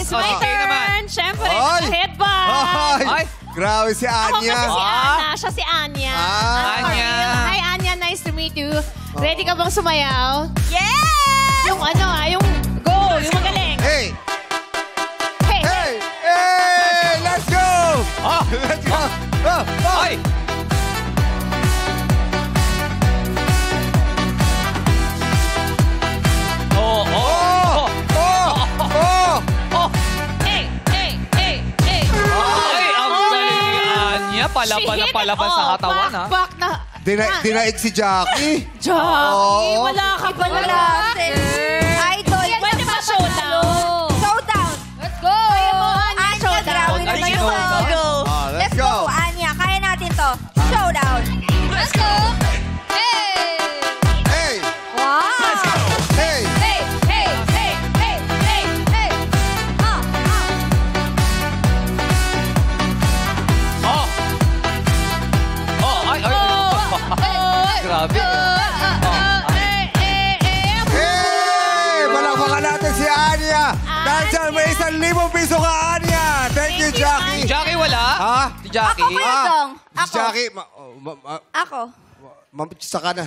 It's my turn. Siyempre, headband. Ay! Grabe si Ako Anya. kasi si Ana. Siya si Anya. Anya. Hi, Anya. Nice to meet you. Ready ka bang sumayaw? Yes! Yung yung go, yung magaling. Hey! Hey, Hey! Hey! Let's go! Let's go! Ay! Oh! Oh! Oh! Oh! hey, hey, hey, hey. Ay, ang galing ni Anya. Palaban na palaban sa katawan, ha? Back na. Dinaig si Jackie. Jackie, wala ka pala. Idol. Pwede ba showdown? Showdown. Let's go. Kaya mo, Anya, showdown. Ay, ginoo. Let's go! Anya. Kaya natin to. Showdown. Let's go. Hey. Hey! Wow. Hey! Hey, hey, hey, hey, hey, hey. Oh! Oh! Ay! Ay! Grabe. Hey! Palakpakan natin si Anya. Dahil sa may 1,000 piso ka, Anya. Thank you, Jackie. Jackie wala? Ha? Si Jackie? Ako, Kuya Dong. Si Ako. Jackie, Ako. saka na.